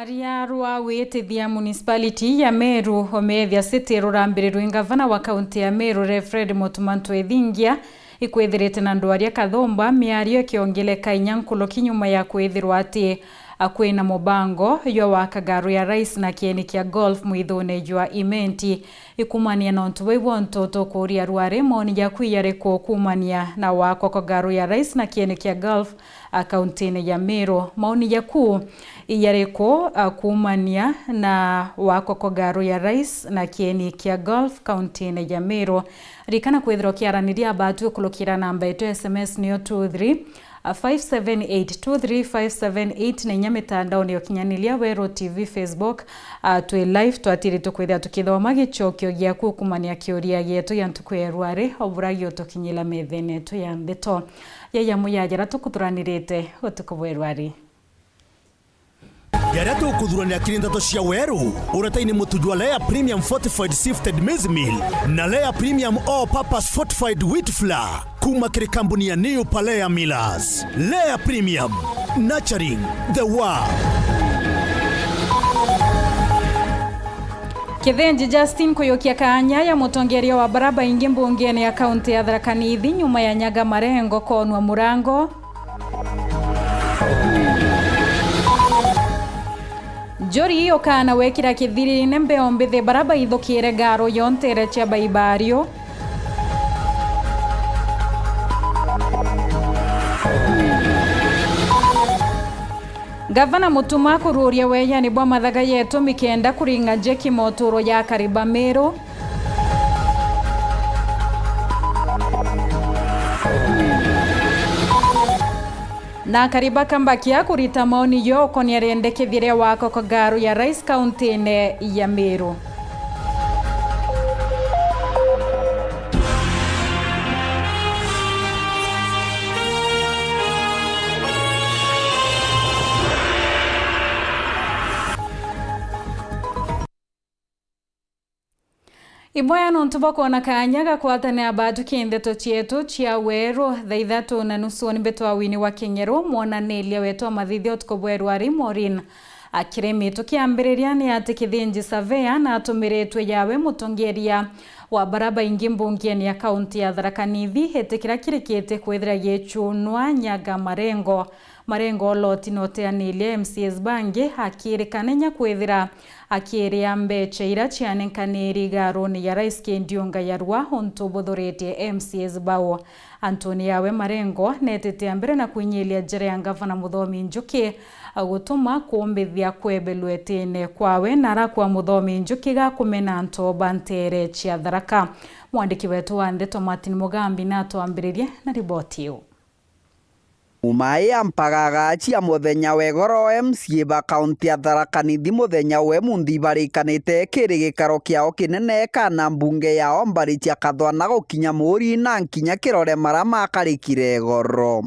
Rwaria rwa witithia municipality ya Meru omethia city rurambiriru ngavana wa kaunti ya Meru Fred Mutumanto Ethingia ikwithirite na ndwaria kathomba miario kiongeleka inyankulo kinyuma ya kwithirwa ati akwina mubango yo wakagaru ya rais na kieni kia golf mwithone jwa imenti ikumania na ntuwe wonto tokuria rware moni ya kwiyareko kumania na wako kagaru ya rais na kieni kia golf akaunti ya Meru maoni ya ku iyareko kumania na wako kagaru ya rais na kieni kia golf kaunti ya Meru rikana kwithirwa kiaraniria abatu kulukira namba yetu SMS niyo 23 57823 na nyamitandao ni okinyanilia Wero TV Facebook twe live twatiri tukwithia tukithoma gichokio gia kukumania kioria yetu yantukwerware oburagio tukinyila methene tu ya mbeto yaya muyajara tukuthuranirite utukubwerwari Yaria tukuthurania kirindato cia Weru urataini mutujwa Lea Premium Fortified Sifted Maize Meal na Lea Premium All Purpose Fortified Wheat Flour kuma kiri kampuni ya New Palea Millers. Lea Premium, nurturing the world. Kithenji Justin kuyokia kaanya ya mutongeria wa baraba ingi mbungeni ya kaunti ya Tharaka Nithi nyuma ya Nyaga Marengo konwa murango. Jori hiyo kana wekira kithiri nembe ombithe baraba ithukire garo yontere cha baibario. Gavana Mutuma kururia weya ni bwa mathaga yetu mikenda kuringa jeki motoro ya kariba Meru. Na kariba kambakia kurita maoni yo koni arende kithire wako kagaru ya rais kaunti ya Meru. Iboya nontuba kuona kanyaga kwatane abatu kiendeto chietu chia Weru thaithatu na nusu ni beto awini wa Kenyeru mwonanilia wetu wa mathithio tukobwerwari Morin akiremetu kiambiriria ni ati kithinji savea na atumiretwe yawe mutongeria wa baraba ingi mbungieni ya kaunti ya Tharaka Nithi hetekira kirikite kwithira yechunwa Nyaga Marengo loti noteanilia MCS Bange akirikanenya kwithira akiria mbeche ira chianenkaniri garoni ya rais Kendionga yarwa onto bothorete MCS Bao Antoni yawe Marengo netete ambere na kwinyelia jere ya ngavana Muthomi Njuki agutuma kuombithia kwebelwetene kwawe nara kwa Muthomi Njuki ga kumena ntoba ntere chia Tharaka. Mwandiki wetu wa Ndeto Martin Mugambi na tuambiririe na riboti hiyo. Umai ampagaga chia muthenya wegoro MCA ba kaunti ya Tharaka Nithi muthenya we mundi barikanite kiri gikaro kiao kinene kana mbunge yao mbari chia kathwana gukinya muri na nkinya kirore mara makarikire goro.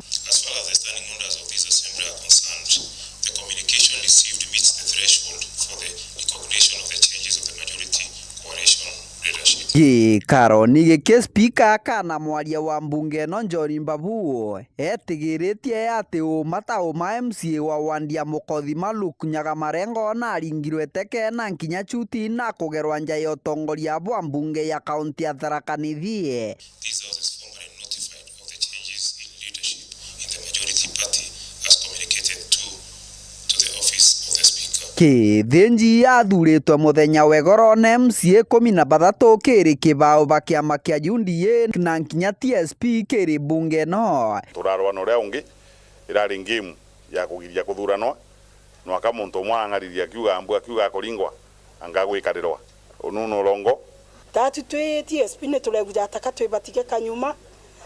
Karo nigike speaker kana mwaria wa mbunge no John Mbabu etigiritie ati umata uma MCA wa Wandia Mukothi Maluk Nyaga Marengo na aringirwe teke na nkinya chuti na kugerwa nja ya utongoria bwa mbunge ya kaunti ya Tharaka Nithi. Kithinji athuritwe muthenya wegoro na MCA 13 kiri kibao bakiama kia UDA na nkinya TSP kiri bunge no. Turarwana uria ungi irari ngemu ya kugiria kuthuranwa no aka muntu mwangariria kiuga ambu akiuga kuringwa anga gwikarirwa onuno rongo tatu twe TSP ne tuleguja takatwe batike kanyuma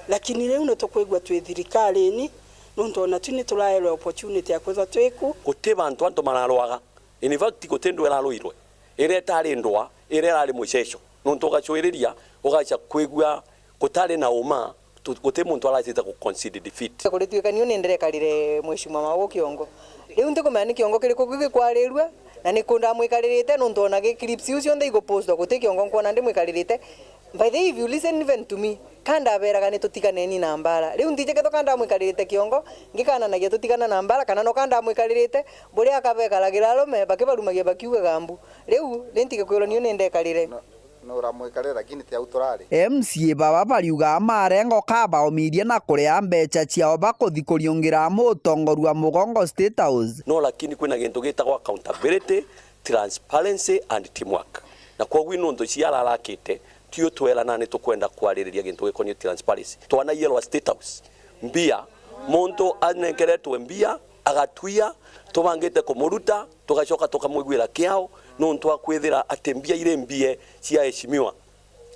lakini leo no tokwegwa twe thirikari ni nondona tune tulaele opportunity ya kweza tweku gutiba antu mararwaga in fact gutendwe raruirwe ire tari ndwa ire rari mucesho nonto gachwiriria ugacha kwegwa kutari na uma guti muntu aracita ku concede defeat kuritwikani ni ndirekarire mwishuma mawo kiongo riu ndikumenya kiongo kiriko gikwarirwe na nikunda mwikaririte nonto na clips ucio ndaigo post guti kiongo nkona ndi mwikaririte By the way, if you listen even to me, kanda bera kane tutikaneni na mbara. Riu ndije keto kanda mwikalirite kiongo, ngikana na tutikana na mbara kana no kanda mwikalirite, buri akabekaragira rome bakibarumagia bakiuga gambu. Riu ndentige kwiro ni ndekalire. No mwikalira lakini ti autorari. MCA baba bariuga marengo kaba omirie na kurea mbeca ciao bakuthikuriungira mutongoru wa Mugongo State House. No lakini kwina gintu gitagwa accountability, transparency and teamwork. Na kwa gwino ndo ciara rakite tio twela nane tukwenda kwaririria gintu gikonyo transparency. Twana yellow State House. Mbia muntu anekeretwe mbia agatwia tubangite kumuruta tugacoka tukamwigwira kiao no ntwakwithira atembia ire mbie cia heshimiwa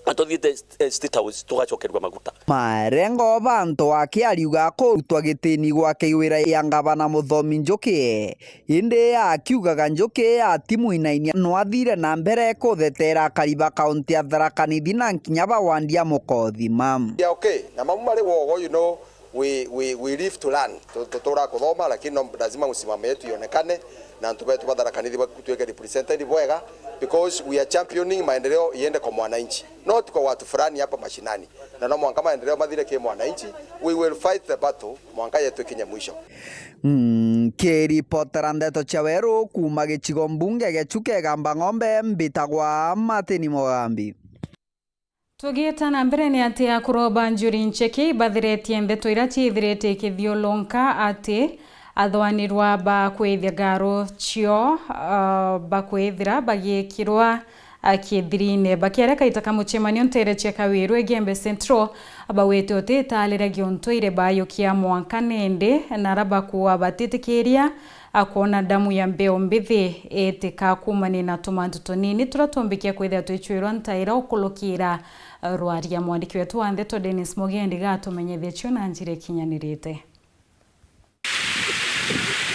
atothiete State House tugacokerwa maguta. Marengo bantu akiariuga kurutwa gitini gwake wira ya ngavana Muthomi Njuki indi akiugaga Njuki atimu inainia no athire na mbere kuthetera Kariba kaunti ya Tharaka Nithi na nkinya bawandia Mukothi mam. Yeah, okay. Na mamu mari wogo, you know, we live to learn. Tutora kuthoma lakini lazima msimamo yetu ionekane na ntubetu Tharaka Nithi tuweke represented bwega because we are championing maendeleo iende kwa mwananchi, not kwa watu fulani hapa mashinani. Na no mwanga maendeleo mathire kwa mwananchi, we will fight the battle mwanga yetu ikinye mwisho. Kiripotera Ndeto Chaweru kuma gicigo mbunge gechuke gamba ng'ombe mbitagwa Martin Mugambi. Tugieta na mbere ni ati akuroba Njuri Ncheki bathiretie ndeto ira ciithirite kithiolonka ati athwanirwa bakwithia ngaro cio bakwithira bagikirwa akithirine bakiereka itaka muchemanio ntere cheka wiru Egembe Central abawete otetalira giontoire bayo kia mwankanende na raba kuwa batitikiria akona damu ya mbeo mbithi etika kumani na tumantu tonini turatombikia kwithia twichwirwa ntaira okulukira rwaria mwandiki wetu wa Ndeto Dennis Mugendi gatumenyethia cio na njire kinyanirite.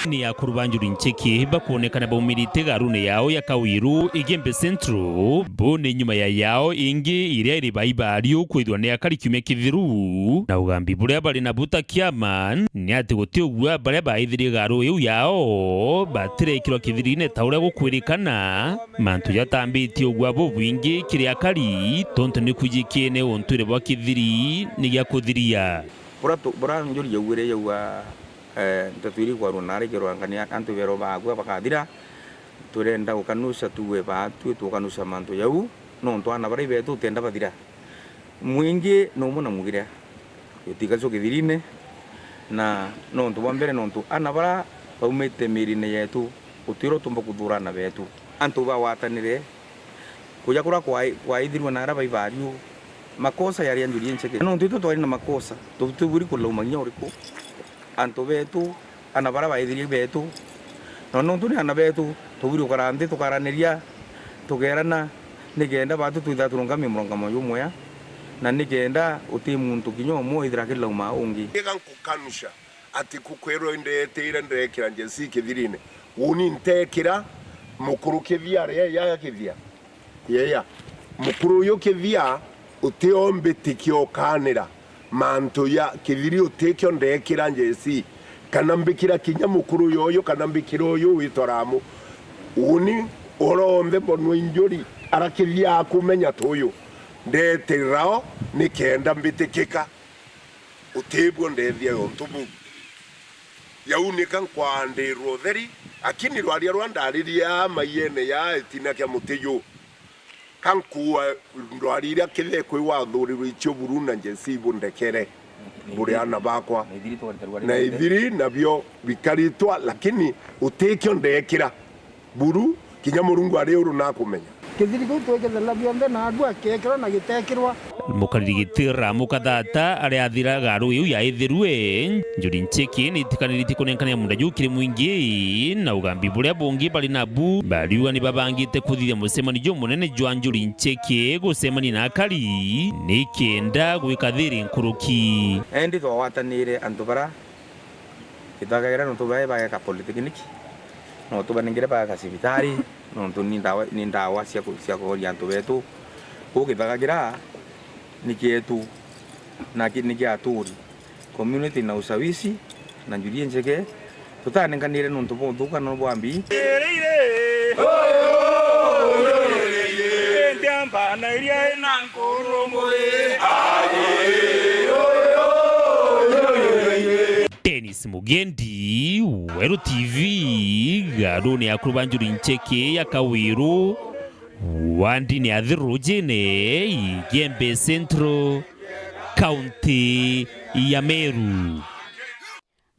Ni ya Njuri Ncheki bakuonekana baumirite garune yao ya Kawiru Egembe Central bone nyuma ya yao ingi iria iri baibario kwithwa ni akari kiume kithiru na ugambi buria bari na buta kiaman ni ati guti ugwa baria baithirie garu iu yao batirekirwa kithirine taura gukwirikana mantu yatambiti ugwa bubwingi kiria akari tonto ni kujikene onture bwa kithiri ni gya kuthiria bora Njuri yawire yawa ntatwiri kwa runare kero angania antu vero bagwa bakathira turenda gukanusha tuwe batu tukanusa mantu yau no ntwana bari betu tenda bathira mwingi no muna mugira yutigacho kithirine na no ntu bambere no ntu anabara baumete mirine yetu utiro tumba kuthurana betu antu bawatanire kuja kura kwa ithirwa na araba ivario makosa yari Njuri Ncheki no ntu twari na makosa tuburi kulumanya uriko anto betu anabara baithirie betu no tuni anabetu tubiri ukarande tukaraniria tugerana nigenda batu tuitha turunga mimurongamo yumwe na nigenda uti muntu kinyo mo ithira kilauma ungi kukanusha ati kukwero indetire ndekira njesi kithirine uni ntekira mukuru kithia ya kithia yeya mukuru yo kithia uti ombitikio kanira manto ya kithiri utekyo ndekira njesi kana mbikira kinya mukuru yoyo kana mbikira uyu witoramu uni orombe bonwe Njuri arakithia kumenya tuyu ndetirao nikenda mbitikika utibwo ndethia yontubu yaunika nkwandirwo theri akini rwaria rwandariria mayene ya itina kya mutiyu kankuwa ndwarira kithe kwi wathurirwe icio buruna njesi bundekere buriana bakwa na ithiri nabyo bikaritwa lakini utekyo ndekira buru kinya murungu ari uru nakumenya kithiri ku twekethela byombe na agwa kekero na gitekirwa mukaririgitira mukathata aria athira garu iu ya ithirwe Njuri Ncheki ni tikaniriti kunenkania munda yukire mwingi na ugambi buria bungi bari nabu bariuga ni babangite kuthithia mucemanio munene jwa Njuri Ncheki gucemania na akari ni kenda gwikathiri nkuruki endi twawatanire antu bara itagagira no tubae bae ka politikiniki no tubanengere bae ka sibitari no tu ni ndawa cia kuhoria antu betu gugithagagira nikietu na nikiaturi community na usawisi na Njuri Ncheki tutanenganire no ntubuthuka no bwambi amba na iria ina ngurumuri Dennis Mugendi, Weru TV, Garuni ya Kurubanjuri Ncheke ya Kawiru, Wandini ya Dhirujene, Igembe Centro, County ya Meru.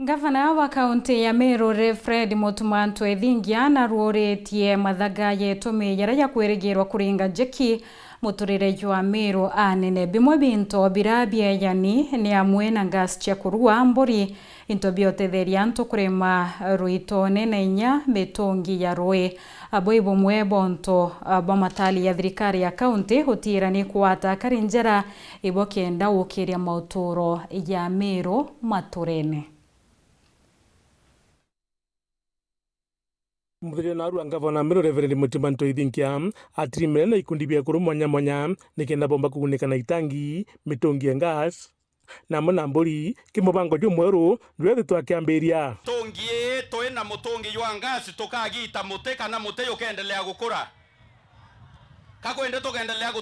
Gavana wa kaunti ya Meru Fred Mutumanto Ethingia na ruoretie mathaga yetume yara ya kweregerwa kuringa jeki muturire jwa Meru anene bimwe binto birabia yani ni amwe na gas cia kurua mburi into biotetheria nto kurema ruitone na inya metongi ya roe abo bumwe bonto bamatali ya thirikari ya kaunti hutira ni kwata karinjera ibo kenda ukiria mauturo ya Meru maturene. Muthire na aru angavana Meru Reverend Mutumanto Ethingia atirimire na ikundi bia kuru mwanya nikenda bomba kugunika na itangi mitongi ya gas na mona mburi kimubango jo mweru ndwethe twakiambiria tongie toina mutongi yo gas tukagita mute kana mute yokendelea gukura kakwende tukendelea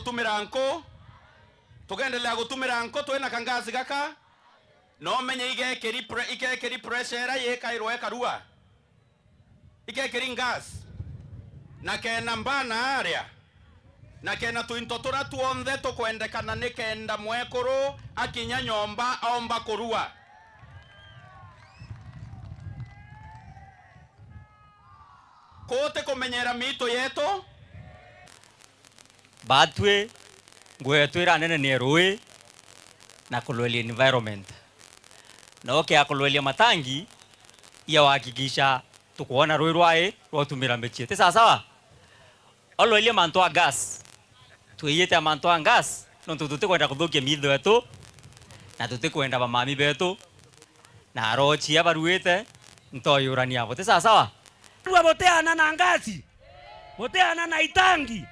gutumira nko toina kangasi gaka no menye igekeri pressure yekairwo ekarua igekeri gas na kena mbana aria na kena tuintotora tuonthe tukwendekana nikenda mwekuru akinya nyomba aomba kurua kote kumenyera mito yetu batwe ngwetwira nene ni rui na kulwelia environment na oke akulwelia matangi ya wakikisha tukuona rui rwae rwatumira mechie te sawa olwelia manto a gas tuyete manto a gas no tutute kwenda kuthukia mitho yetu na tutute kwenda bamami betu na arochi abaruite ntoyurania abo te sawa rwa boteana na ngasi boteana na itangi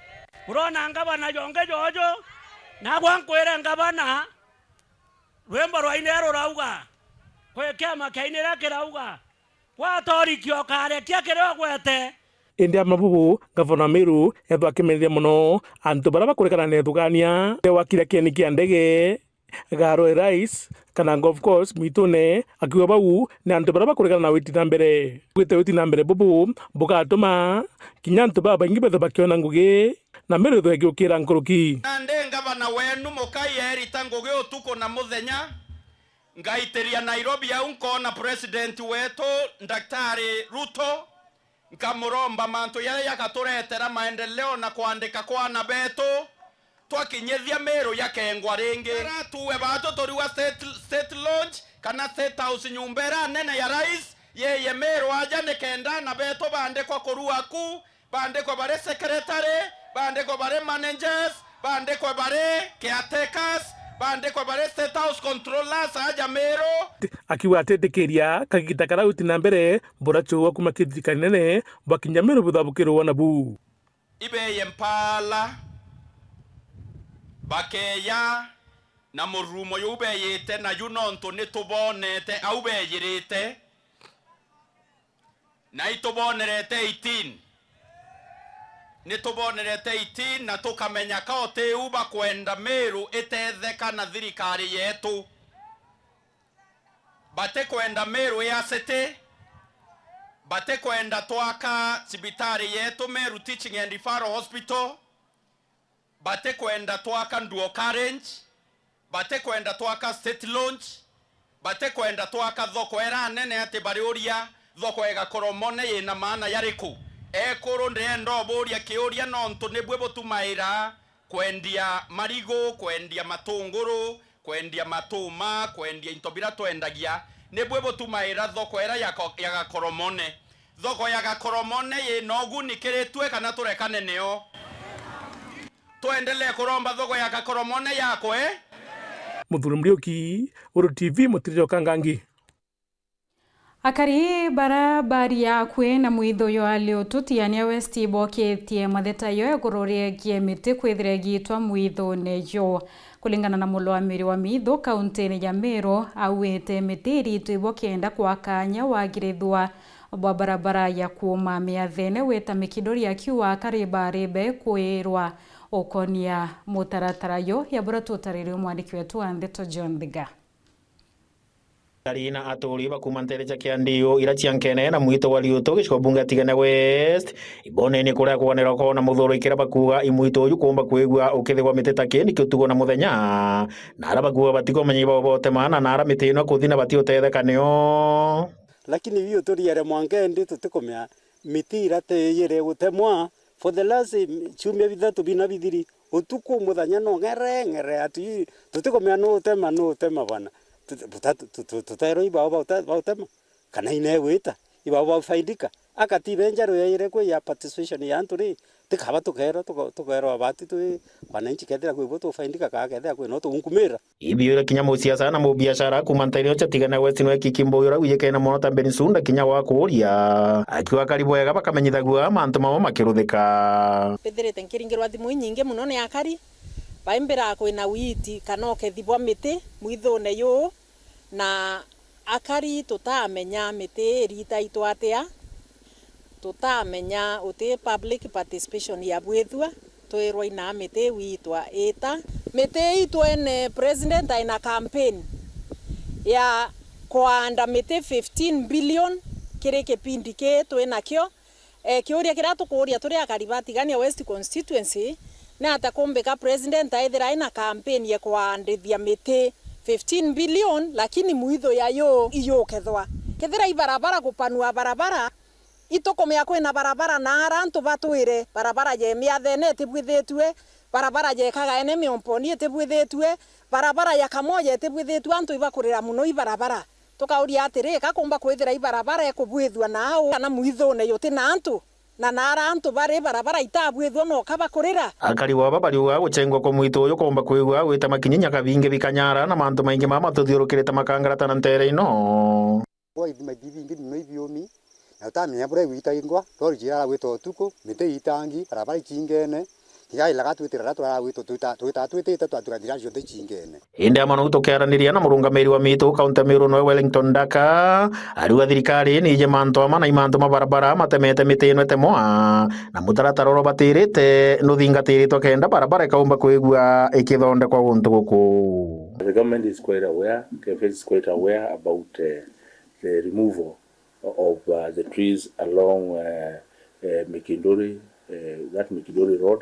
urona ngabana jonge jojo na gwankwere ngabana rwembo rwa inero rauga kwekea makainira kirauga watorikio karetia kirwa gwete India mabubu gavana Meru ethwa kimenyithia muno antu bara bakurekana na ethugania wakira kieni kia ndege garo rice kana of course mitune akiwa bau na antu bara bakurekana na witi na mbere gwite witi na mbere bubu bukatuma kinyantu baba ingi betha bakiona ngugi na Meru ethwa giukira nkuruki ande gavana wenu mukai erita ngugi utuko na muthenya ngaiteria Nairobi ya unkona president wetu Daktari Ruto nkamuromba mantu yale yakaturetera maendeleo na kuandika kwa na betu twakinyethia Meru yakengwa ringi tuwe batu toriwa state launch kana state house nyumbera nene ya rais yeye Meru aja nikenda na betu bandikwa kurua ku bandikwa bare secretary bandikwa bare managers bandikwa bare caretakers bandikwa bare state house controllers aja Meru akiwa atetekeria kagita karauti na mbere boracho wa kumakithika nene bakinya Meru buthabukirwo na bu ibeye mpala bakeya na murumo yubeyete na yunonto nitubonete au beyirite na itubonerete 18 nitubonerete 18 na tukamenya kaote uba kwenda Meru itetheka na thirikari yetu bate kwenda Meru ya city bate kwenda twaka sibitari yetu Meru Teaching and Referral Hospital bate kwenda twaka Nduo Carriage bate kwenda twaka State Launch bate kwenda twaka thoko era nene ati bariuria thoko ega koromone yina maana yariku ekuru ndendo boria kiuria nonto nibwe botumaira kwendia marigo kwendia matunguru kwendia matuma kwendia intobira twendagia nibwe botumaira thoko era ya koromone thoko ya koromone yinogu nikiritwe kana turekane neo tuendelee kuromba thoko ya koromone yako Muthuri Muriuki Uru TV mutirijo kangangi akari barabari yakwe na mwitho yo alio tutiania West boketie matheta yo egurorie giemite kwithire gitwa mwitho nejo kulingana na mulwamiri wa mitho kaunti ya Meru awete mitiri twibokenda kwa kanya wagirithwa bwa barabara ya kuuma miathene weta mikidori akiwa karibaribe kwirwa ukonia mutaratara yo yabura tutarire mwandiki wetu wa Ndeto John Thiga. Karina aturi bakumantereja kiandio ira ciankene na mwito waliuto giciko bunge tigane West ibone ni kuria kwanera ko na muthuro ikira bakuga imwito uyu kumba kwigwa ukithigwa miteta kindi kitugo na muthenya na ara bakuga batigo manyiba bote mana na ara mitino kuthina batio tethekanio lakini hiyo turiere mwangendi tutikomya mitira teyire gutemwa for the last chumia bithatu bina bithiri utuku muthenya no ngere ati tutikomya no tema bana tutero ibao bautema kana inewita ibao bafaidika akatibenja royere ko ya participation ya anturi tikaba tukero abati tu wananchi kedera ko iboto faidika ka kedera ko no to unkumira ibio kinya mu siasa na mu biashara kumantario chatigana West no kikimbo yora uyeke na monota benisunda kinya wa kuria akiwa karibu yega bakamenyithagua mantu mamo makiruthika pedrete nkiringirwa thimu nyinge muno ne akari baimbira kwina witi kana okethibwa miti mwithone yu na akari tutamenya miti rita itwatea tutamenya uti public participation ya bwethwa twirwa ina miti witwa eta miti itwene president ina campaign ya kwanda miti 15 billion kiri kipindi ke twina kyo kiuria kira tukuria turi akari batigania West constituency na atakumbika president aithira ina campaign ya kuandithia miti 15 billion lakini muitho yayo iyokethwa kethira ibarabara kupanua barabara itokomya kwina barabara na arantu batwire barabara je miathene tibwithetwe barabara je kaga ene miomponi tibwithetwe barabara ya kamoja tibwithetwe antu ibakurira muno ibarabara tukauria atiri kakumba kwithira ibarabara ekubwithwa nao kana muitho ne yote na antu na nara antu bare barabara itabwithwa no kabakurira akari wa babaliuga guchengwa kwa mwito uyu komba kwigwa gwita makinyinya kabinge bikanyara na mantu maingi mama tuthiurukirite makangara ta ntere ino kwa idima dibingi no ibiomi na utamenya bure wita ingwa torjira gwito tuko mite itangi barabara chingene ya ilaga twitira twara gwito twitite twatugatira cio chingene inde amano tukiaraniria na murungamiri wa mito kaunti Meru no Wellington Daka ariwa thirikari ni je manto amana imanto mabarabara matemete mite ino temwa na mutaratara ro batirite no thingatirito kenda barabara kaumba kwigwa ikithonde kwa guntu guku. The government is quite aware, KFS is quite aware about the removal of the trees along Mikindori, that Mikindori road,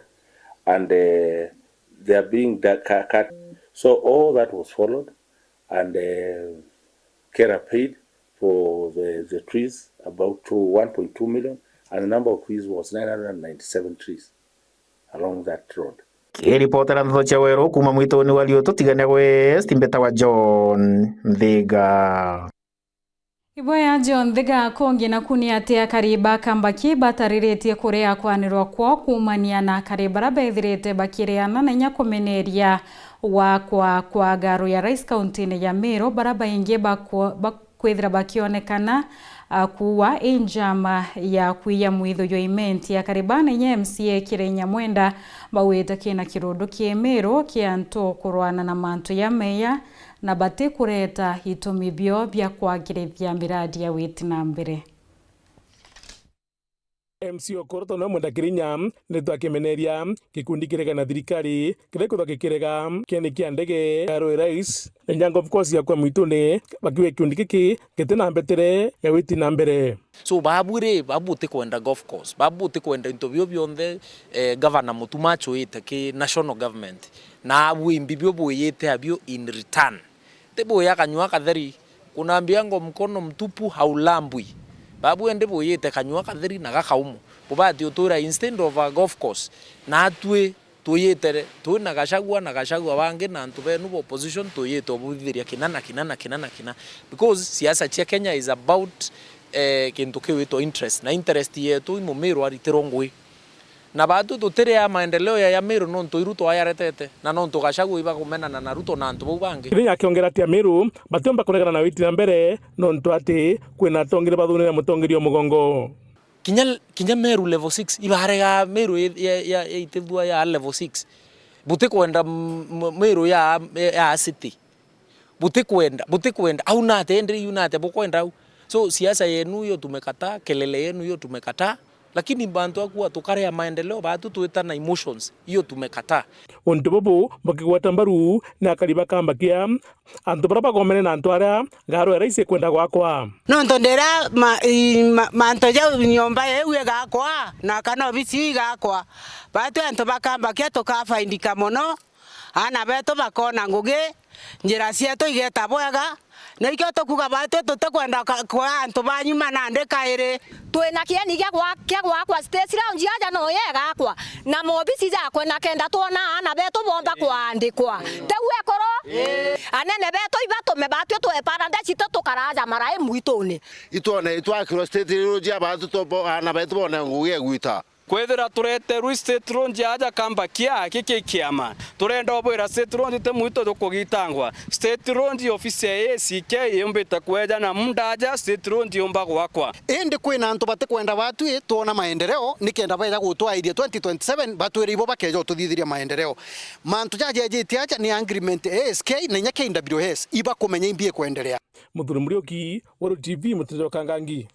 and they are being cut. So all that was followed, and Kera paid for the trees about 1.2 million, and the number of trees was 997 trees along that road. Kiripotera Ndeto cia Weru kuma mwitoni walio tutigane West mbeta wa John Thiga. Iboya John Thiga kongi na kunia tia kariba kambaki batariretie kurea kwanirwa kwa kumania na karibara bethirete bakireana na nyakomeneria wa kwa garu ya Rais County ya Meru baraba inge bakwethira bakionekana kuwa injama ya kuia mwitho yo imenti ya karibana nye MCA Kirenya Mwenda baweta kina kirodo kie Meru kianto kurwana na mantu ya meya na bate kureta hitomibio bya kwagirithia miradi ya witi na mbere. MC Okoroto no Mwenda Kirinya nitwa kimeneria kikundi kirega na thirikari kireko gikirega kene kia ndege ya Rais nyango of course ya kwa mwitune bakiwe kikundi kiki kitena mbetere ya witi na mbere. So babu te kwenda golf course babu te kwenda interview beyond governor mutumacho ite ki national government na wimbi byo boyete abyo in return tebo ya kanywa katheri kunaambia ngo mkono mtupu haulambwi babu ende boyete kanywa katheri na gakaumu bobati utura instead of a golf course na atwe tuyete tuna gashagwa bange na ntube no opposition tuyete obuthiria kinana because siasa cia Kenya is about kintu kiwito interest na interest yetu mu Meru aritirongwe na batu tutere ya maendeleo ya Meru no ntoiruto ayaretete na no ntugashagwa iba kumenana na Ruto na ntu bange Kirinya akiongera ati Meru batomba kuregana na witi na mbere no ntu ati kwina tongire bathunira mutongirio mugongo kinya Meru level 6 ibarega Meru ya itethua ya level 6 bute kwenda Meru ya city bute kwenda au na tendre unate bokwenda. So siasa yenu hiyo tumekataa, kelele yenu hiyo tumekataa, lakini bantu akuwa tukare ya maendeleo batu tueta na emotions hiyo tumekataa. Untu bobo bakigwata mbaru na kariba kambakia antu bara bagomene na antu aria ngaro era ise kwenda gwakwa no ndondera manto ja nyomba yewe gakwa na kana bisi gakwa batu antu bakambakia tukafaindika mono ana beto bakona nguge njira cietu igeta bwega na ikyo tukuga batu tutakwenda kwa antu banyuma na ndeka ire twina kieni gya gwakwa stage lounge aja no yega kwa na mobisi ja kwena kenda tuona ana beto bomba kwandikwa tewe koro anene beto ibato me batu twepara ndacito tukaraja marai mwitone itone itwakiro stage lounge abatu tobo ana beto bona nguge gwita kwethira turete ru state lounge aja kambakia kikikiama turenda obwira state lounge te muito tukugitangwa state lounge office ya ACK yombita kweja na mundaja state lounge yomba gwakwa ende kwina antu bate kwenda batu tuona maendeleo nikenda baja gutwa idea 2027 batu ribo bakejo tuthithiria maendeleo mantu jaje jetiacha ni agreement ASK na nyake NWS iba kumenya imbie kuendelea Muthuri Murioki wa TV Mutiro Kangangi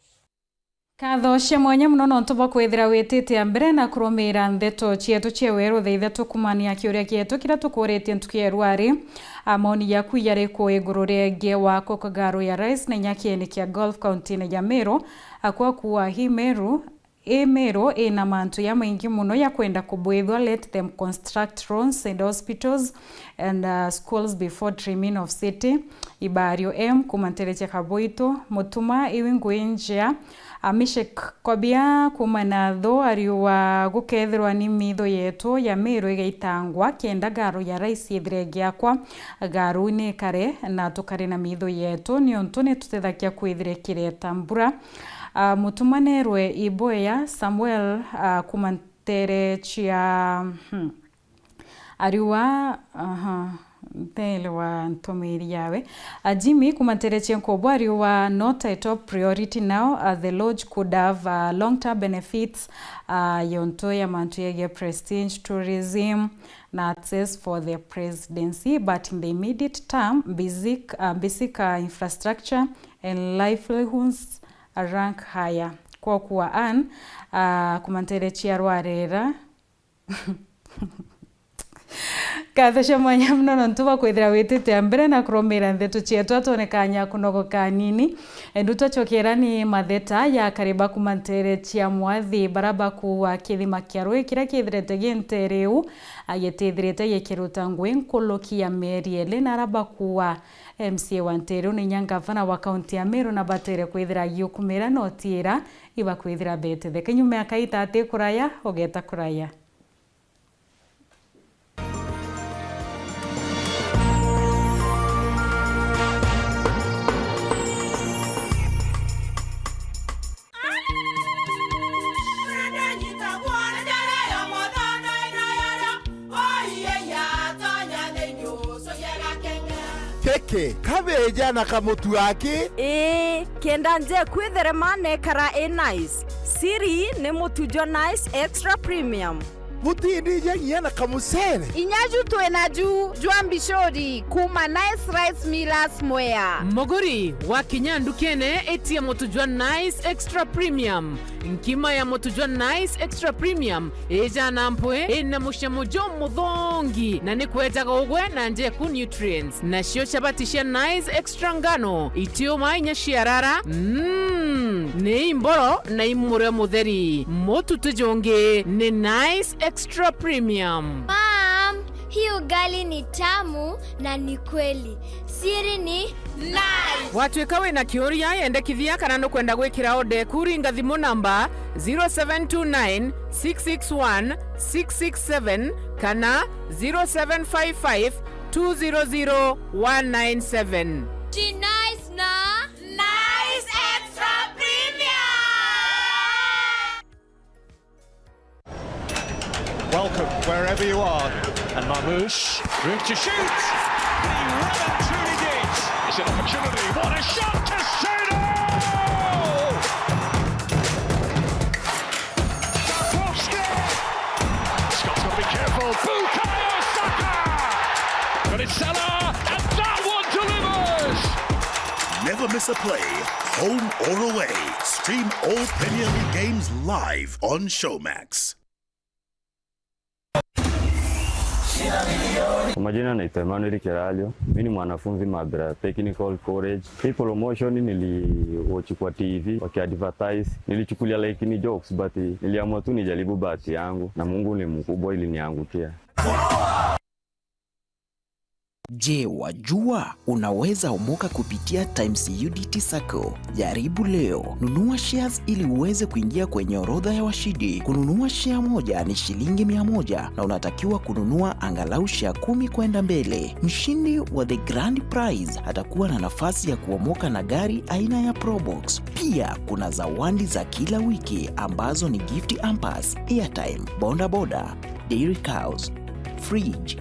Katho cia mwanya muno no ntuba kwithira witite mbere na kurumira ndeto cietu cieweru theitha tukumania kiuria kietu kira tukuritie ntukieru ari amoni yaku yari ku iguru rege wa kokagaro ya rais na nyakieni kia Gulf County ya Meru akwa kuwa hi Meru ina mantu ya maingi muno ya kwenda kubwithwa let them construct roads and hospitals and schools before dreaming of city Ibario kumantereche kaboito mutuma iwinguinjia Amishek Kobia kumanatho ariwa gukethirwa ni mitho yetu ya Meru igaitangwa kenda garo ya rais ithirege yakwa garo ni kare na tukare na mitho yetu ni ontu ni tutethakia kwithire kireta mbura mutumanerwe iboya Samuel kumantere chia ariwa Tele wa ntomiri yawe Jimmy kumantereche nkobwa ariwa not a top priority now the lodge could have long-term benefits yonto ya mantu yege prestige tourism na access for the presidency but in the immediate term basic infrastructure and livelihoods rank higher kwa kuwa kumantereche arwarera Katho cia mwanya muno no ntuba kwithira witite mbere na kurumira ndeto cietu atonekanya kunogoka nini nduto chokera ni matheta ya kariba kumantere cia mwathi baraba kuwa kithima kia rui kira kithirete ginteriu agitithirete yekiruta ngwe nkoloki ya Meriele na raba kuwa MCA wa Nteru ni nyangavana wa kaunti ya Meru na batere kwithira yukumira no tira iba kwithira bethe kenyume akaita ate kuraya ogeta kuraya Keke kabeja na kamutu yake kenda nje kwithere mane kara nice siri ne mutujo nice extra premium mutindi je na kamusere inyaju twenaju jwambishori kuma nice rice millers mwea mogori wa kinyandu kene etia mutujwa nice extra premium nkima ya mutujwa nice extra premium eja nampwe ina mushamujo muthongi na ni kwetaga ugwe na nje ku nutrients na shio chabatisha nice extra ngano itio mainya shiarara ni imboro na imure mutheri motu tujonge ni nice extra premium. Mom, hii ugali ni tamu na ni kweli. Siri ni nice. Watuika wina kiuria yendekithia kana no kwenda gwikira ode kuringa thimu namba 0729 661 667 kana 0755 200 197. Ji nice na nice extra premium. Welcome wherever you are. And Marmoush, room to shoot. He well and truly did. It's an opportunity. What a shot to Sudo! Tarkowski! Scott's got to be careful. Bukayo Saka! But it's Salah, and that one delivers! Never Never miss a play, home or away. Stream all Premier League games live on Showmax. Kwa majina naitwa Emmanuel Keralio. Mimi ni mwanafunzi Mabera Technical College. Hii promotion niliwatch kwa TV wakiadvertise. Nilichukulia like ni jokes but niliamua tu nijaribu bahati yangu na Mungu ni mkubwa iliniangukia. Je, wajua unaweza omoka kupitia Times UDT Sacco? Jaribu leo. Nunua shares ili uweze kuingia kwenye orodha ya washindi. Kununua share moja ni shilingi 100 na unatakiwa kununua angalau share 10 kwenda mbele. Mshindi wa the grand prize atakuwa na nafasi ya kuomoka na gari aina ya Probox. Pia kuna zawadi za kila wiki ambazo ni gift hampers, airtime, boda, dairy cows, fridge,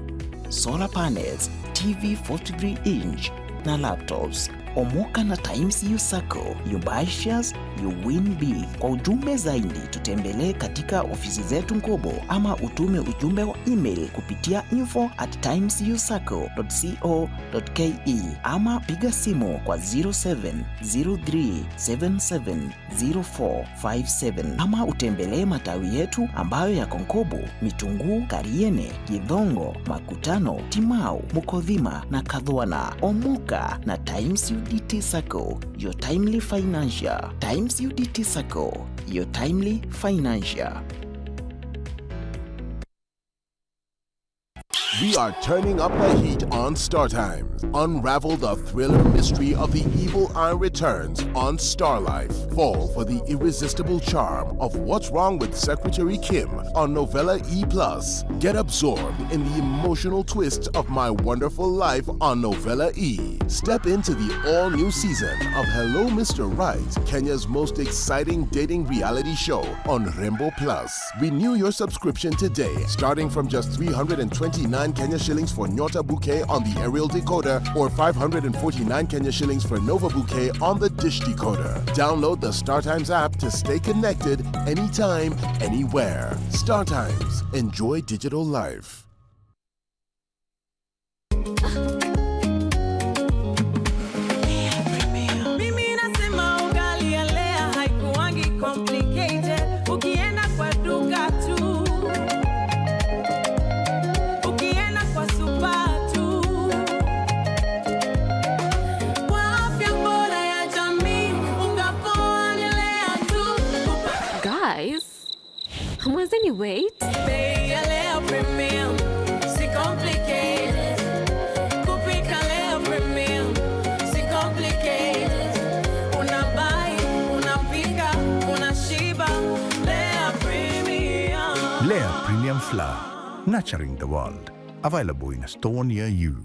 solar panels, TV 43 inch na laptops. Omoka na Times U Sacco. You buy shares, you win big. Kwa ujumbe zaidi tutembelee katika ofisi zetu Nkobo ama utume ujumbe wa email kupitia info@timesusacco.co.ke ama piga simu kwa 0703770457 ama utembelee matawi yetu ambayo yako Nkobo, Mitunguu, Kariene, Githongo, Makutano, Timau, Mukodhima na Kadhwana. Omoka na Times UDT Sacco, your timely financial. Times UDT Sacco, your timely financial. We are turning up the heat on Star Times. Unravel the thriller mystery of the evil eye returns on Star Life. Fall for the irresistible charm of What's Wrong with Secretary Kim on Novella E+. Get absorbed in the emotional twist of My Wonderful Life on Novella E. Step into the all-new season of Hello Mr. Right, Kenya's most exciting dating reality show on Rainbow Plus. Renew your subscription today, starting from just 329 Kenya shillings for Nyota Bouquet on the aerial decoder or 549 Kenya shillings for Nova Bouquet on the dish decoder. Download the StarTimes app to stay connected anytime, anywhere. StarTimes. Enjoy digital life. Mwazeni wait. Lea Premium Flour, nurturing the world. Available in a store near you.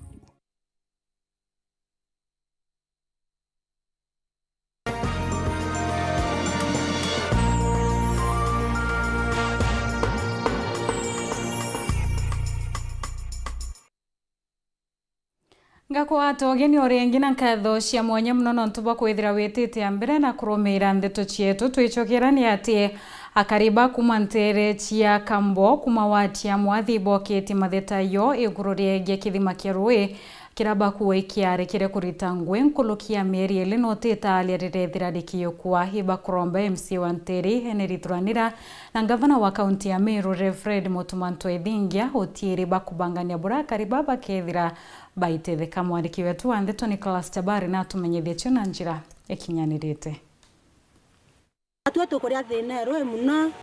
Ngakwa atogeni orengi na nkatho cia mwanya muno nontu bwa kwithira witite ambere na kurumira ndeto cietu twichokerani ati akariba kuma ntere cia Kambo kuma watia mwathi boketi matheta yo iguru riege kithima kia rui kiraba kuwa ikiare kire kurita ngwe nkulukia mieri ele notita aliarethira dikio kwa hiba kuromba MC wa Nteri Henry Turanira na gavana wa kaunti ya Meru Fred Mutumanto Edingia otieri bakubangania bura kariba bakethira baitetheka mwandiki wetu wa ndeto Nicholas Tabari na tumenyethio na njira ekinyanirite.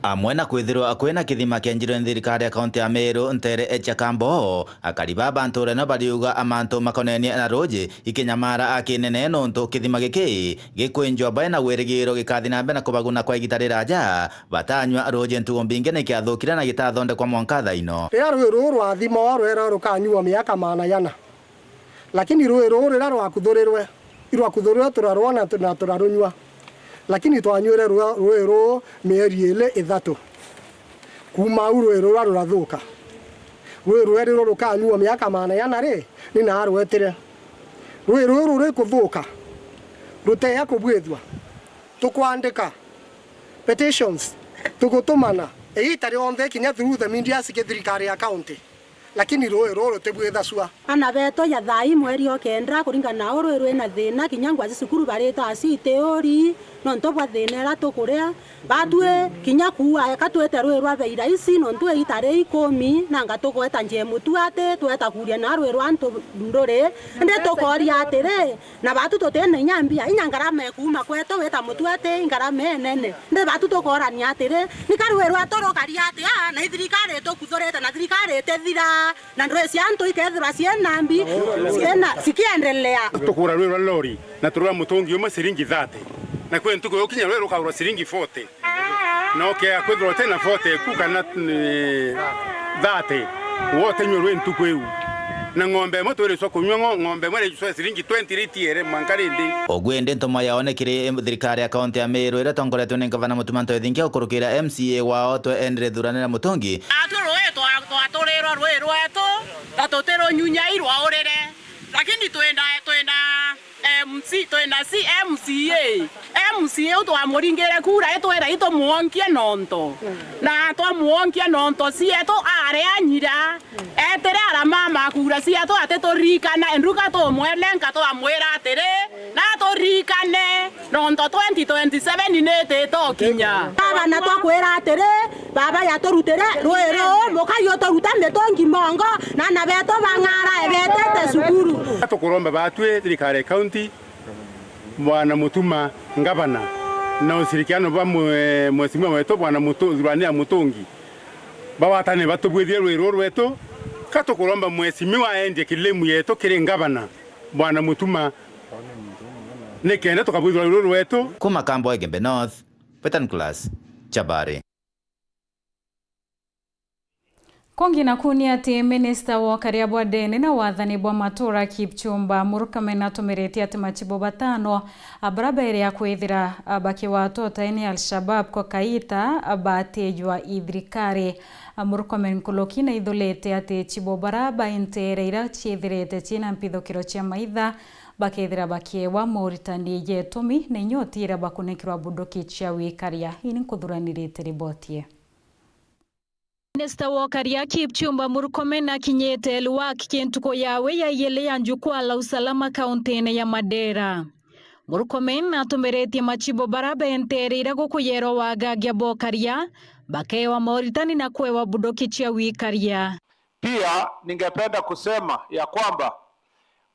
Amwe na kwithirwa kwina kithima kia njiro thirikari ya kaunti ya Meru Ntere echa Kambo akariba abantu reno bariuga amantu makonenie na roji ikinyamara akinene nontu kithima giki gikwenjwa bae na wirigiro gikathi na mbena kubaguna kwa igitarira ja batanywa roji ntugo mbinge ne kiathukira na gitathonde kwa mwanka thaino ria rwiru rwa thimo rwera rukanywa miaka mana yana lakini rwiru rira rwakuthurirwe turarwana na turarunywa lakini twanywire rwiru mieri ile ithatu kuma rwiru rurathuka rwiru eri rukanywa miaka mana yana ri ni na rwetire rwiru ruri kuthuka ruteya kubwithwa tukwandika petitions tugutumana eitari onthe kinya through the media sikithirikari ya county lakini roe roro tebwetha swa ana beto ya thai mweri okendra kuringana na uru na thina kinyangwa cukuru bareta asiteori no ntobwa thina ra tukuria batwe kinya kuwa katwete rwe rwa beira isi no ntwe itare 10 na ngatugweta njemu tuate tweta kuria na rwe rwa nto ndore nde tokoria atere na batu totene nyambia inyangarame kuma kweto weta mutuate ingarame nene nde batu tokorania atere nikarwe rwa toro kariate na thirikari tokuthoreta na thirikari tethira na ndwe cianto ikethira cienambi ciena sikiendelea tukura rwe rwa lori na turwa mutungi uma siringi 30 na kwe ntuko yokinya rwe rukaura siringi 40 na okay akwethro tena 40 kukana 30 wote nyorwe ntuko eu na ng'ombe moto ile soko nyongo ng'ombe mwele jiswa siringi 20 ritiere mwankarindi ogwende ntoma yaonekire thirikari ya kaunti ya Meru ira tongoretwo ni gavana Mutumanto Ethingi ukurukira MCA wao to endre thuranira mutungi aturo atulirwo rwe rwetu tatutiro nyunya irwa urire lakini twenda MC twenda MCA utwamuringire kura etwera itumuonkie nonto na twamuonkie nonto sieto are anyira etere ara mama kura sieto atetorikana enruka to mwelenka to amwera atere na torikane nonto 2027 nete to kinya baba na twakwera atere baba ya torutere rwero mokayo toruta metongi mongo na nabeto bangara ebetete sukuru tukuromba batwe thirikari county bwana Mutuma ngavana na ushirikiano ba mheshimiwa wetu bwana Mutungi bawatane batubwithie rwero rwetu katukuromba mheshimiwa aende kilemu yetu kiri ngavana bwana Mutuma nekenda tukabwithia rwero rwetu kuma Kambo Egembe North Petan Class Chabari. Kongi na kuni ati minista wa Kariabwa Dene na wathani bwa matura Kipchumba Murkomen atumirite ati machibo batano abarabere ya kwithira baki watoto eni Al-Shabab kwa kaita batejwa ithirikari. Murkomen kulokina idholete ati chibo baraba intereira chiethirete china mpithukiro chia maitha bakethira bakiewa Mauritania yetumi na inyotira bakunekirwa bunduki chia wikaria. Ini nkuthuranirite ribotie. Minista wa Karia Kipchumba Murkomen akinyete Luwak kintuko yawe ya yele ya jukwaa la usalama kauntini ya Madera. Murkomen atumirete machibo baraba enterera gukuyero wa gagia bo Karia bakewa Mauritania na kwewa bunduki chia wikaria. Pia ningependa kusema ya kwamba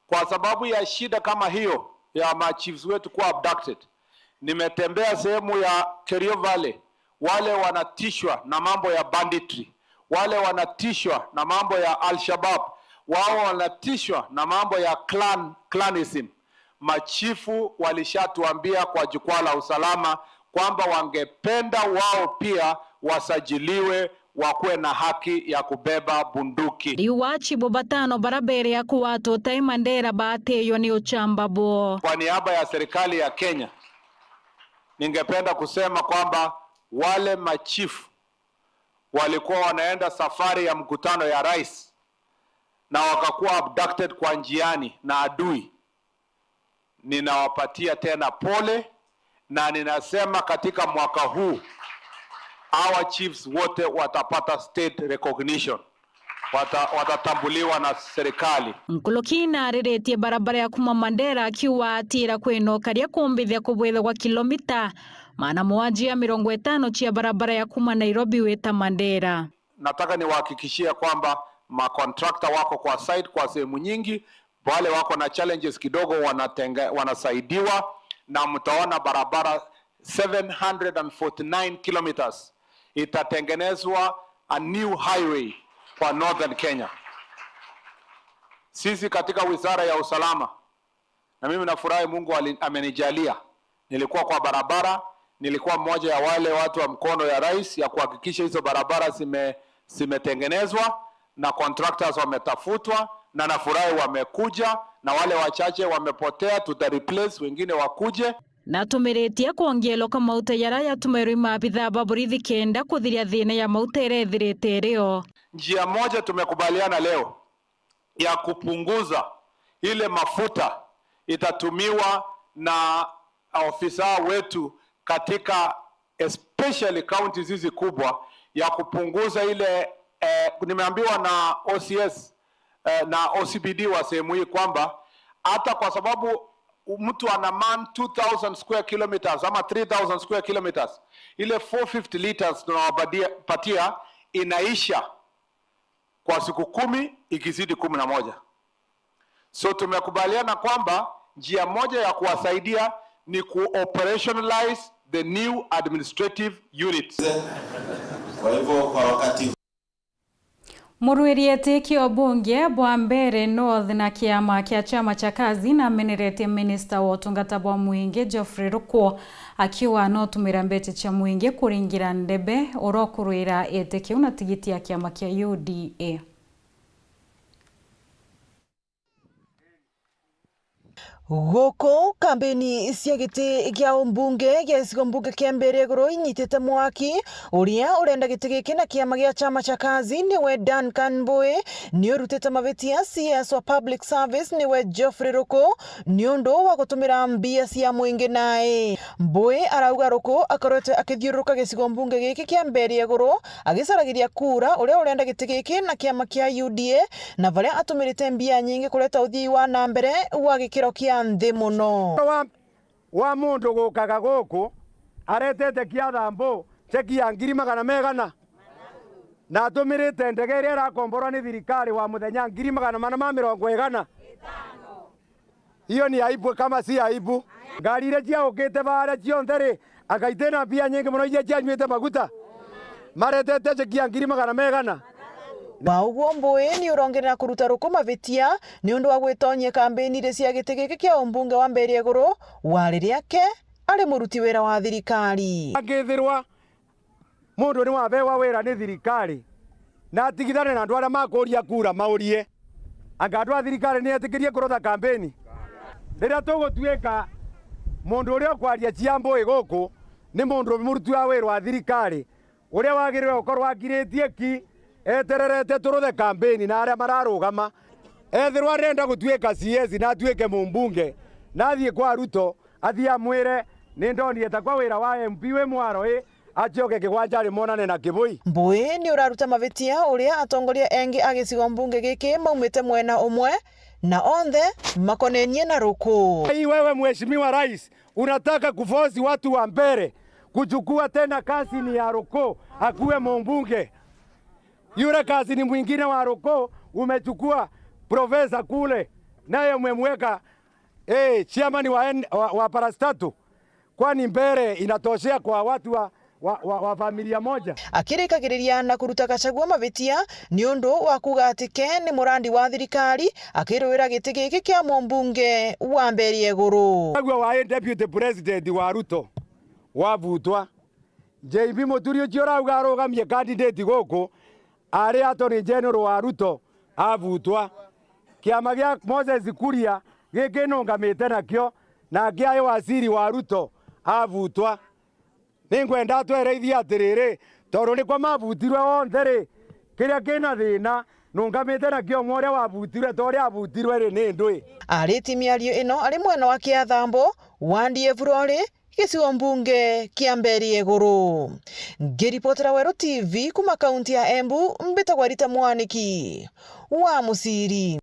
kwa sababu ya shida kama hiyo ya machiefs wetu kuwa abducted, nimetembea sehemu ya Kerio Valley, wale wanatishwa na mambo ya banditry, wale wanatishwa na mambo ya Al-Shabab, wao wanatishwa na mambo ya clanism. Machifu walishatuambia kwa jukwaa la usalama kwamba wangependa wao pia wasajiliwe wakuwe na haki ya kubeba bunduki. Liwachi bobatano barabere ya kuwato Mandera bateyo ni uchamba bo. Kwa niaba ya serikali ya Kenya, ningependa kusema kwamba wale machifu walikuwa wanaenda safari ya mkutano ya rais na wakakuwa abducted kwa njiani na adui, ninawapatia tena pole na ninasema katika mwaka huu our chiefs wote watapata state recognition, watatambuliwa na serikali. Nkulokina areretie barabara ya kuma Mandera akiwa atira kweno Karia kumbithia kubwetha kwa kilomita maana mwajia 50 chia barabara ya kuma Nairobi weta Mandera. Nataka niwahakikishia kwamba makontrakta wako kwa site kwa sehemu nyingi, wale wako na challenges kidogo wanasaidiwa, na mtaona barabara 749 kilometers itatengenezwa a new highway kwa Northern Kenya. Sisi katika wizara ya usalama, na mimi nafurahi Mungu amenijalia, nilikuwa kwa barabara, nilikuwa mmoja ya wale watu wa mkono ya rais ya kuhakikisha hizo barabara zimetengenezwa na contractors wametafutwa, na nafurahi wamekuja, na wale wachache wamepotea replace, wengine wakuje. Natumiretie kuongelo kwa mauta yara ya tumeru maabitha baburithi kenda kuthiria thina ya mauta irethirite rio. Njia moja tumekubaliana leo ya kupunguza ile mafuta itatumiwa na ofisa wetu katika especially counties hizi kubwa, ya kupunguza ile nimeambiwa na OCS na OCPD wa sehemu hii kwamba hata kwa sababu mtu ana man 2000 square kilometers ama 3000 square kilometers, ile 450 liters tunawapatia inaisha kwa siku 10 ikizidi 11. So tumekubaliana kwamba njia moja ya kuwasaidia ni ku-operationalize the new administrative units. Kwa hivyo kwa wakati Muruiriete kio bunge bwa mbere North na kiama kia chama cha kazi na amenerete minister wa utungata bwa muinge Geoffrey Ruko akiwa anotumira mbete cha muinge kuringira ndebe orokuruira eteke una tigiti ya kiama kia UDA. Goko kambeni cia giti gia umbunge gia gicigo mbunge kia mbere goro inyitete mwaki uria urenda giti giki na kiama gia chama cha kazi niwe Duncan Mbowe ni urutete mavetia CS wa public service niwe Geoffrey Ruko ni undu wa gutumira mbia cia muingi nae. Mbowe arauga Ruko akorete akithiuruka gicigo mbunge giki kia mbere goro agisaragiria kura uria urenda giti giki na kiama kia UDA na varia atumirite mbia nyingi kuleta uthii wa na mbere wa gikiro kia nthi muno wa mundu gukaga guku aretete kia thambo cheki ya 200 na atumirite ndege iria irakomborwa ni thirikari wa muthenya 450 hiyo ni aibu kama si aibu. Ngari iria ciaukite bara cionthe ri akaitena mbia nyingi muno iria cianyuite maguta maretete cheki ya 200 Waugo Mbowe ni urongerera kuruta Ruko mavetia ni undu wa gwitonyia kambeni ri cia giti giki kia umbunge wa mbere iguru wa ririake ari muruti wira wa thirikari. Angithirwa mundu ni wabewa wira ni thirikari na atigithane na andu aria makuria kura maurie anga andu a thirikari ni etikirie kurutha kambeni riria tugutuika mundu uria kwaria cia Mbowe guku ni mundu muruti wa wira wa thirikari uria wagirire gukorwo akiritie ki etererete turuthe kambeni na aria mararugama ethirwa renda gutuika CS na atuike mumbunge na athie kwa Ruto athie amwire ni ndonire ta kwa wira wa MP we mwaro acioke kigwanja ri monane na kibui. Mbowe ni uraruta mavetia uria atongoria engi agicigo mbunge giki maumite mwena umwe na onthe makonenie na Ruko. Hii wewe mheshimiwa rais unataka kufosi watu wa mbere kuchukua tena kazi ni ya Ruko akuwe mumbunge. Yule kazi ni mwingine wa Ruko umechukua profesa kule naye umemweka chairman wa parastatu, kwani mbere inatoshea kwa watu wa familia moja. Akirikagiriria na kuruta Gachagua mavetia ni undu wa kuga atike ni murandi wa thirikari akirwira giti giki kia mumbunge wa mbere iguru. Gachagua wa deputy president wa Ruto wavutwa JB Muturio ciorauga arugamie candidate guku ari attorney general wa Ruto avutwa kiama gia Moses Kuria giki nungamite nakio na gia waziri wa Ruto avutwa. Ningwenda twereithia atiriri tondu ni kwa mavutirwe onthe ri kiria kina thina nungamite nakio mworia wavutirwe toria avutirwe ri ni ndui. Ariti miario ino ari mwena wa Kiathambo wandie Burori gicigo mbunge kia mbere iguru. Ngiripotera Weru TV kuma kaunti ya Embu mbitagwa Rita Mwaniki wa Musiri.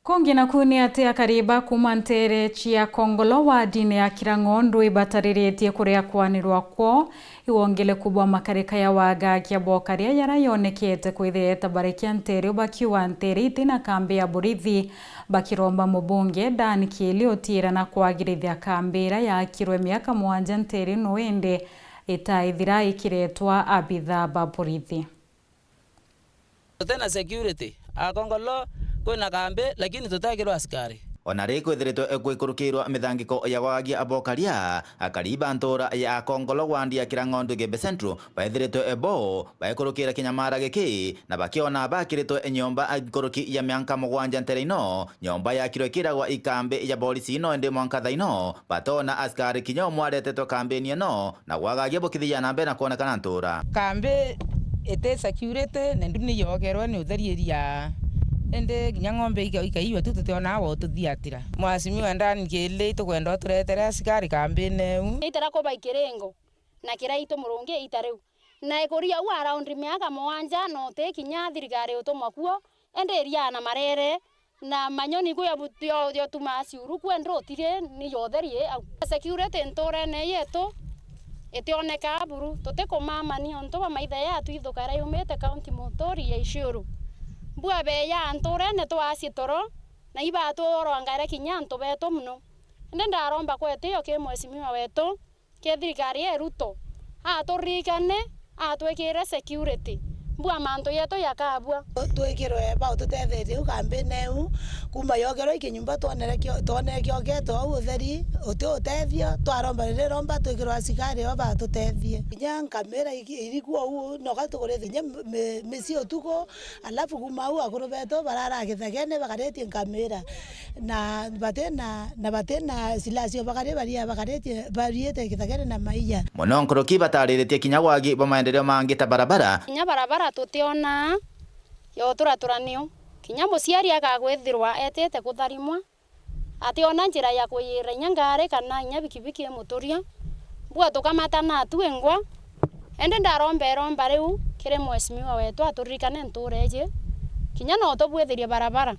Kongi na kuni ate akariba kuma ntere chia Kongolo wa dini ya Kirangondu ibatariretie kurea kwanirwa kwa iwongele kubwa makarika ya waga kia bokaria yarayonekete kwithireta barikia ntere ubakiwa ntere itina kambi ya Burithi bakiromba mubunge Dan Kieli otira na kwagirithia kambira ya kirwe miaka 7 ntere noende itaithira ikiretwa abitha ba Burithi. Tena security Kongolo kuna kambe lakini tutakirwa askari. Onare kwithiritwo ekwikirukirwa mithangiko ya wagia abokaria akariba ntora ya Kongolo wandia Kirangondu Gembe Central baithiritwo ebo baikurukira kinyamara giki na bakiona bakiritwo enyomba agikuruki ya mianka 7 ntereino nyomba ya kirokiragwa ikambe ya polisi ino ende mwanka thaino batona askari kinyomo aretetwo kambeni eno na wagagia bokithia na mbere na kuonekana ntora kambe ete security ne nduni yogerwa ni uthariria ende ng'ombe ikaiwa tu tutiona wo tuthiatira mwasimi wa Dan Kieli tukwenda turetere askari kambini itara ko baikirengo na kira ito murungi itariu na ikuria u around miaka mwanja no te kinya thirikari utumwa kuo enderia na marere na manyoni kuya butio yo tumasi uru kwendro tire ni yotherie security ntore ne yeto etioneka buru tote ko mama ni onto ba maitha ya tuithukara yumete county motori ya Ishuru bua be ya ntore ne to asitoro na iba to rongare kinya nto beto muno ndenda romba kwete yo ke mwesimiwa weto ke thirikari eruto atorikane atwekire security bua manto yeto yakabua twekirwe ba tutethe campaign eu kuma yogero ikinyumba tonere kiogeto au utheri utethio twaromba rire romba twekirwa asikari ba tutethie nya kamera irikuo au no gatugure thinya misi utuko alafu kuma au akuru beto barara githagene bagaretie kamera na batena silasio bagaretie bariete githagene na maiya Mononkoro kibatariretie kinya wagi ba maendeleo mangi ta barabara kinya barabara tutiona yo turaturanio kinya muciari agagwithirwa etete kutharimwa ationa njira ya kuyira nyangare kana nya bikibiki muturia bua tukamata na tuengwa ende ndaromba riu kire mwesimiwa wetu aturikane ntureje kinya no tobwithirie barabara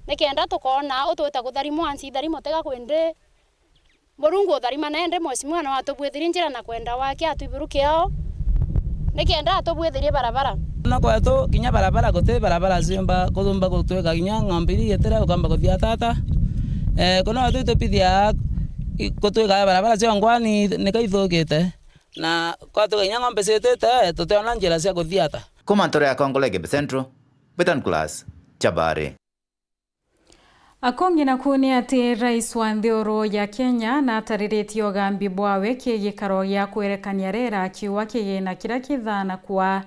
nikenda tukona utwita kutharimwa ansi tharimo tega kwende Murungu tharima nende mwesimiwa no atobwithirie njira na kwenda wake atubirukio nikenda atobwithirie barabara na kwetu kinya barabara gote barabara ziomba kuthumba gutweka kinya ng'ombiri yetera ukamba kuthia tata kuna watu tupithia gutweka barabara ciongwa ni kaithukite na kwatu kinya ng'ombe citete tuteona njira cia kuthia ta Kumantore ya Kongolege Central Betan Class Chabare Akongi na kuni ati rais wa Ndhioro ya Kenya na atariretio gambi bwawe kigikaro ya kwerekania rera akiwa kigina kira kithana kwa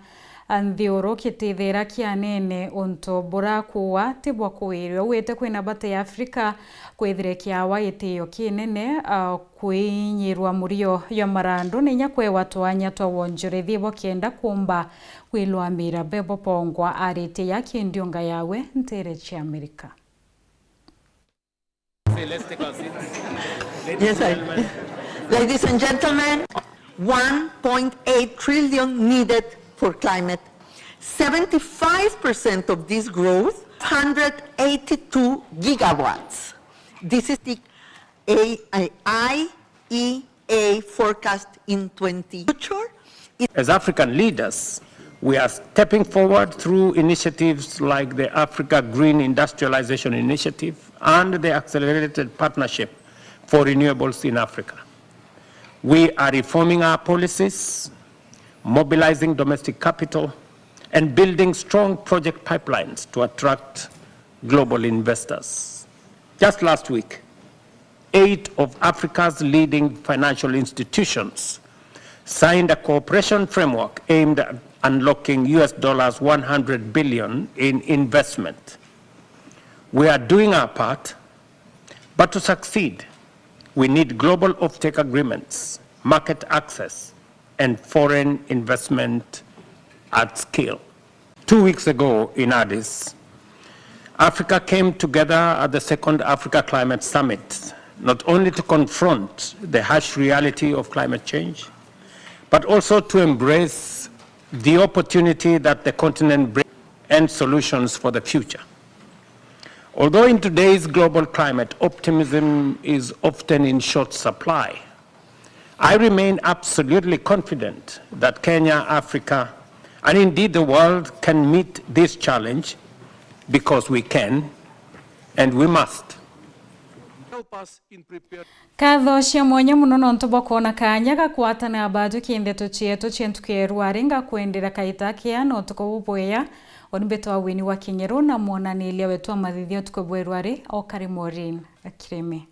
Ndhioro kitithira kianene onto bora kuwa tibwa kuwirio wete kwina bata ya Afrika kwithire kiawa itio kinene kuinyirwa murio ya marandu ninya kwe watu anya twa wonjorethi bokenda kumba kwilwamira bebo pongwa arite ya kindionga yawe ntere cha Amerika. Yes, ladies and gentlemen, 1.8 trillion needed for climate. 75% of this growth, 182 gigawatts. This is the IEA forecast in 2020. As African leaders, we are stepping forward through initiatives like the Africa Green Industrialization Initiative and the Accelerated Partnership for Renewables in Africa. We are reforming our policies, mobilizing domestic capital, and building strong project pipelines to attract global investors. Just last week, 8 of Africa's leading financial institutions signed a cooperation framework aimed at unlocking $100 billion in investment. We are doing our part, but to succeed, we need global offtake agreements, market access, and foreign investment at scale. 2 weeks ago in Addis, Africa came together at the second Africa Climate Summit, not only to confront the harsh reality of climate change, but also to embrace the opportunity that the continent brings and solutions for the future. Although in today's global climate, optimism is often in short supply, I remain absolutely confident that Kenya, Africa, and indeed the world can meet this challenge because we can and we must. Katho cia mwanya muno no ntubo kona kanya gakwatana abaju kindeto chieto chentukeru aringa kwendera kaita kia no tukobuboya onbeto awini wa Kinyeru na mwonanilia wetu wa mathithio tukobwerwari o Karimorin Kireme.